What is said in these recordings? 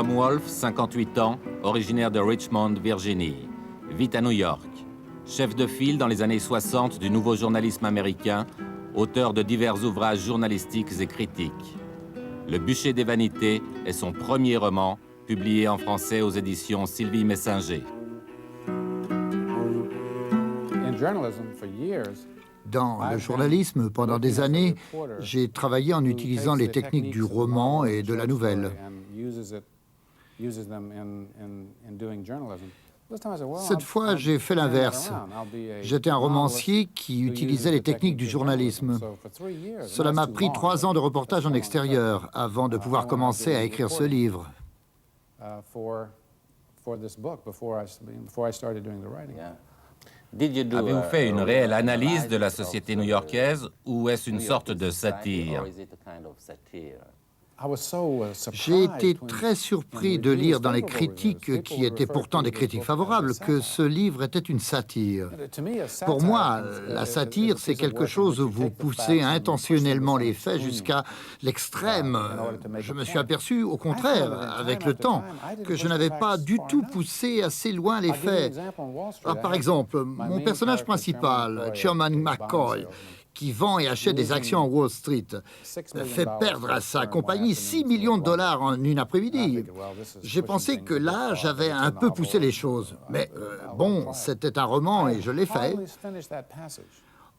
Tom Wolfe, 58 ans, originaire de Richmond, Virginie, vit à New York. Chef de file dans les années 60 du nouveau journalisme américain, auteur de divers ouvrages journalistiques et critiques. Le bûcher des vanités est son premier roman, publié en français aux éditions Sylvie Messinger. Dans le journalisme, pendant des années, j'ai travaillé en utilisant les techniques du roman et de la nouvelle. Cette fois, j'ai fait l'inverse. J'étais un romancier qui utilisait les techniques du journalisme. Cela m'a pris 3 ans de reportage en extérieur avant de pouvoir commencer à écrire ce livre. Avez-vous fait une réelle analyse de la société new-yorkaise ou est-ce une sorte de satire? J'ai été très surpris de lire dans les critiques, qui étaient pourtant des critiques favorables, que ce livre était une satire. Pour moi, la satire, c'est quelque chose où vous poussez intentionnellement les faits jusqu'à l'extrême. Je me suis aperçu, au contraire, avec le temps, que je n'avais pas du tout poussé assez loin les faits. Par exemple, mon personnage principal, Sherman McCoy, qui vend et achète des actions à Wall Street, fait perdre à sa compagnie 6 millions de dollars en une après-midi. J'ai pensé que là, j'avais un peu poussé les choses. Mais bon, c'était un roman et je l'ai fait.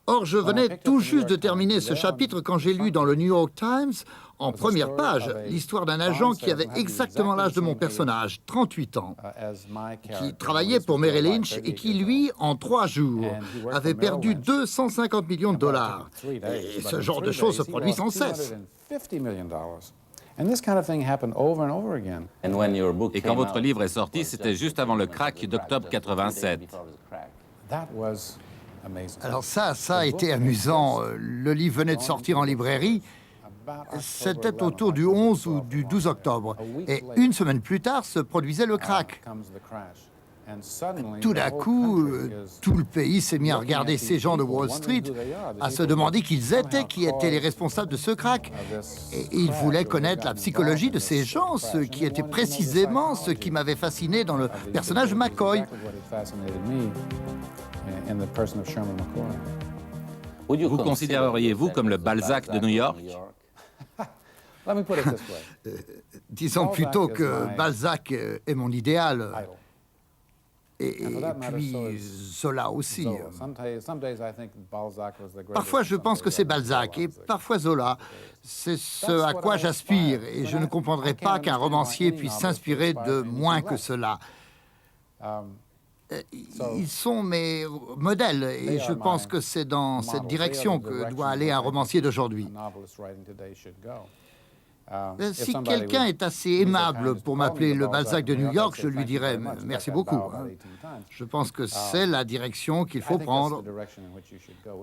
Or, je venais tout juste de terminer ce chapitre quand j'ai lu dans le New York Times, en première page, l'histoire d'un agent qui avait exactement l'âge de mon personnage, 38 ans, qui travaillait pour Merrill Lynch et qui, lui, en 3 jours, avait perdu 250 millions de dollars. Et ce genre de choses se produit sans cesse. Et quand votre livre est sorti, c'était juste avant le crack d'octobre 87. Alors ça a été amusant. Le livre venait de sortir en librairie. C'était autour du 11 ou du 12 octobre. Et une semaine plus tard se produisait le crack. Tout d'un coup, tout le pays s'est mis à regarder ces gens de Wall Street, à se demander qui étaient les responsables de ce crack. Et ils voulaient connaître la psychologie de ces gens, ce qui était précisément ce qui m'avait fasciné dans le personnage McCoy. Vous considéreriez-vous comme le Balzac de New York? Disons plutôt que Balzac est mon idéal. Et puis Zola aussi. Parfois, je pense que c'est Balzac et parfois Zola. C'est ce à quoi j'aspire et je ne comprendrais pas qu'un romancier puisse s'inspirer de moins que cela. Ils sont mes modèles et je pense que c'est dans cette direction que doit aller un romancier d'aujourd'hui. Si quelqu'un est assez aimable pour m'appeler le Balzac de New York, je lui dirais merci beaucoup. Je pense que c'est la direction qu'il faut prendre,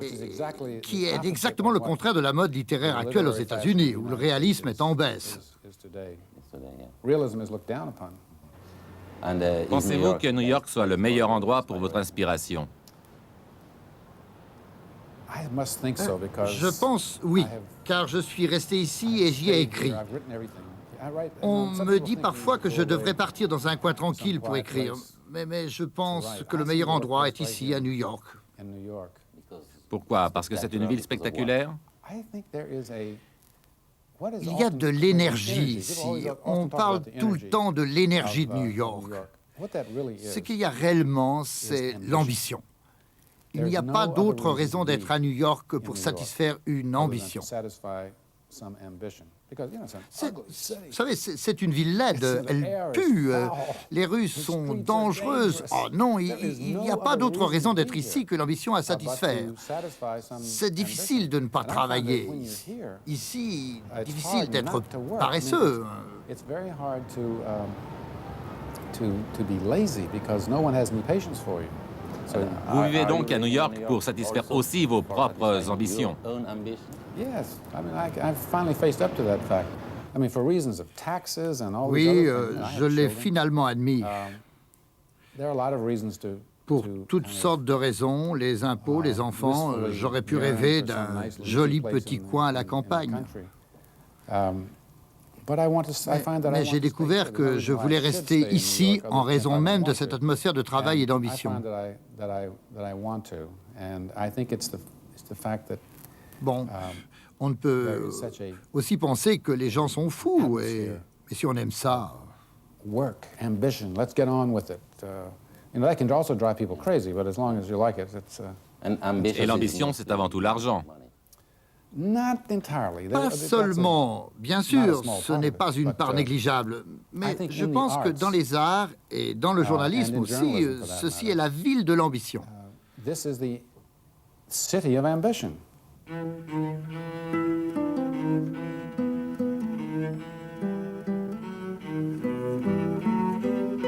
et qui est exactement le contraire de la mode littéraire actuelle aux États-Unis, où le réalisme est en baisse. Pensez-vous que New York soit le meilleur endroit pour votre inspiration? Je pense oui, car je suis resté ici et j'y ai écrit. On me dit parfois que je devrais partir dans un coin tranquille pour écrire, mais je pense que le meilleur endroit est ici, à New York. Pourquoi? Parce que c'est une ville spectaculaire? Il y a de l'énergie ici. On parle tout le temps de l'énergie de New York. Ce qu'il y a réellement, c'est l'ambition. Il n'y a pas d'autre raison d'être à New York que pour satisfaire une ambition. Vous savez, c'est une ville laide, elle pue, les rues sont dangereuses. Oh non, il n'y a pas d'autre raison d'être ici que l'ambition à satisfaire. C'est difficile de ne pas travailler. Ici, difficile d'être paresseux. Vous vivez donc à New York pour satisfaire aussi vos propres ambitions. Oui, je l'ai finalement admis. Pour toutes sortes de raisons, les impôts, les enfants, j'aurais pu rêver d'un joli petit coin à la campagne. Mais j'ai découvert que je voulais rester ici en raison même de cette atmosphère de travail et d'ambition. Bon, on ne peut aussi penser que les gens sont fous, et si on aime ça... Work, ambition, let's get on with it. That can also drive people crazy, but as long as you like it, it's... Et l'ambition, c'est avant tout l'argent. Pas seulement, bien sûr, ce n'est pas une part négligeable, mais je pense que dans les arts et dans le journalisme aussi, ceci est la ville de l'ambition. This is the city of ambition.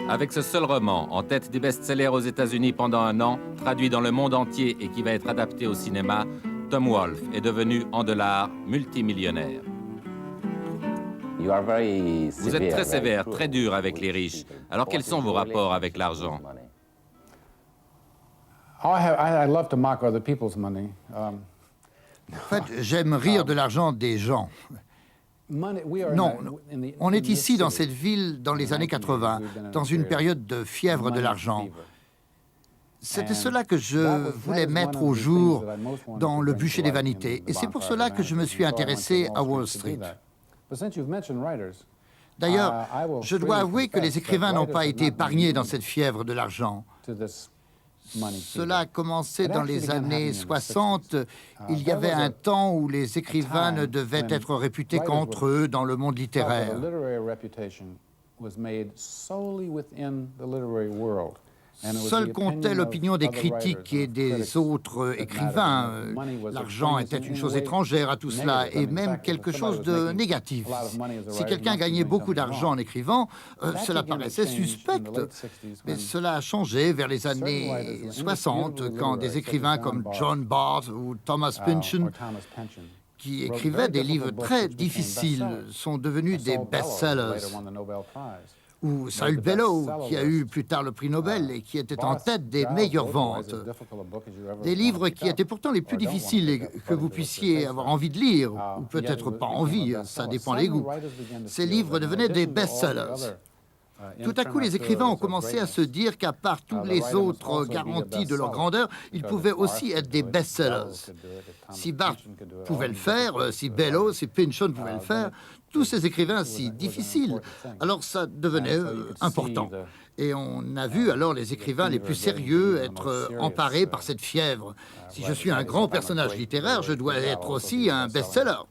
Avec ce seul roman, en tête des best-sellers aux États-Unis pendant un an, traduit dans le monde entier et qui va être adapté au cinéma, Tom Wolfe est devenu, en dollars, multimillionnaire. Vous êtes très sévère, très dur avec les riches. Alors quels sont vos rapports avec l'argent? I love to mock other people's money. En fait, j'aime rire de l'argent des gens. Non, on est ici dans cette ville dans les années 80, dans une période de fièvre de l'argent. C'était cela que je voulais mettre au jour dans Le bûcher des vanités, et c'est pour cela que je me suis intéressé à Wall Street. D'ailleurs, je dois avouer que les écrivains n'ont pas été épargnés dans cette fièvre de l'argent. Cela a commencé dans les années 60. Il y avait un temps où les écrivains ne devaient être réputés qu'entre eux dans le monde littéraire. Seule comptait l'opinion des critiques et des autres écrivains. L'argent était une chose étrangère à tout cela, et même quelque chose de négatif. Si quelqu'un gagnait beaucoup d'argent en écrivant, cela paraissait suspect. Mais cela a changé vers les années 60, quand des écrivains comme John Barth ou Thomas Pynchon, qui écrivaient des livres très difficiles, sont devenus des best-sellers. Ou Saul Bellow, qui a eu plus tard le prix Nobel et qui était en tête des meilleures ventes. Des livres qui étaient pourtant les plus difficiles et que vous puissiez avoir envie de lire, ou peut-être pas envie, ça dépend des goûts. Ces livres devenaient des best-sellers. Tout à coup, les écrivains ont commencé à se dire qu'à part tous les autres garanties de leur grandeur, ils pouvaient aussi être des best-sellers. Si Barthes pouvait le faire, si Bellow, si Pynchon pouvaient le faire, tous ces écrivains si difficiles, alors ça devenait important. Et on a vu alors les écrivains les plus sérieux être emparés par cette fièvre. Si je suis un grand personnage littéraire, je dois être aussi un best-seller.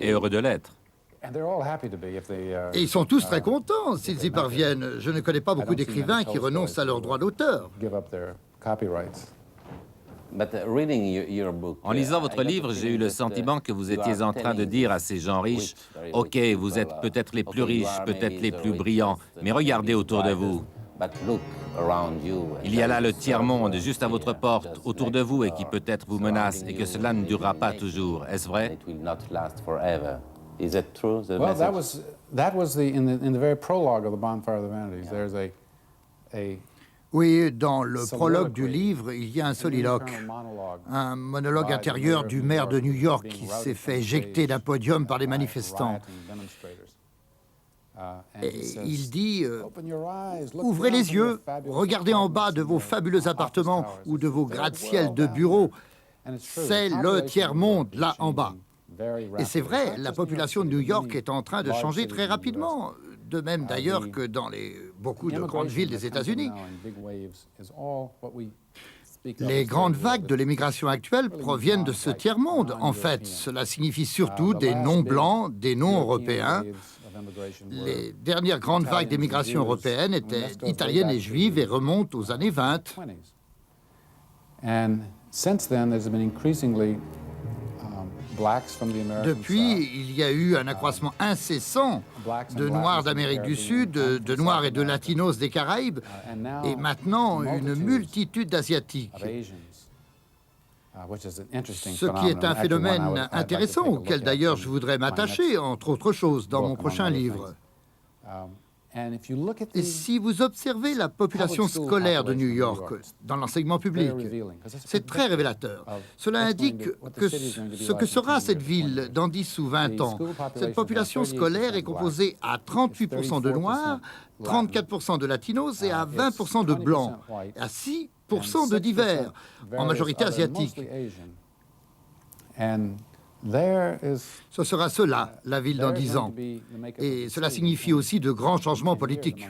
Et heureux de l'être. Et ils sont tous très contents s'ils y parviennent. Je ne connais pas beaucoup d'écrivains qui renoncent à leurs droits d'auteur. En lisant votre livre, j'ai eu le sentiment que vous étiez en train de dire à ces gens riches, « Ok, vous êtes peut-être les plus riches, peut-être les plus brillants, mais regardez autour de vous. Il y a là le tiers-monde juste à votre porte, autour de vous, et qui peut-être vous menace, et que cela ne durera pas toujours. Est-ce vrai? » Is that true? Well, that was in the very prologue of the Bonfire of the Vanities. There's a Oui, dans le prologue du livre, il y a un soliloque, un monologue intérieur du maire de New York qui s'est fait éjecter d'un podium par les manifestants. Et il dit « Ouvrez les yeux, regardez en bas de vos fabuleux appartements ou de vos gratte-ciel de bureaux. C'est le tiers-monde, là en bas. » Et c'est vrai, la population de New York est en train de changer très rapidement, de même d'ailleurs que dans beaucoup de grandes villes des États-Unis. Les grandes vagues de l'émigration actuelle proviennent de ce tiers-monde. En fait, cela signifie surtout des non-blancs, des non-européens. Les dernières grandes vagues d'émigration européenne étaient italiennes et juives et remontent aux années 20. Depuis, il y a eu un accroissement incessant de Noirs d'Amérique du Sud, de Noirs et de Latinos des Caraïbes, et maintenant une multitude d'Asiatiques. Ce qui est un phénomène intéressant, auquel d'ailleurs je voudrais m'attacher, entre autres choses, dans mon prochain livre. Et si vous observez la population scolaire de New York dans l'enseignement public, c'est très révélateur. Cela indique que ce que sera cette ville dans 10 ou 20 ans. Cette population scolaire est composée à 38% de Noirs, 34% de Latinos et à 20% de Blancs, et à 6% de divers, en majorité asiatiques. Ce sera cela, la ville dans 10 ans. Et cela signifie aussi de grands changements politiques.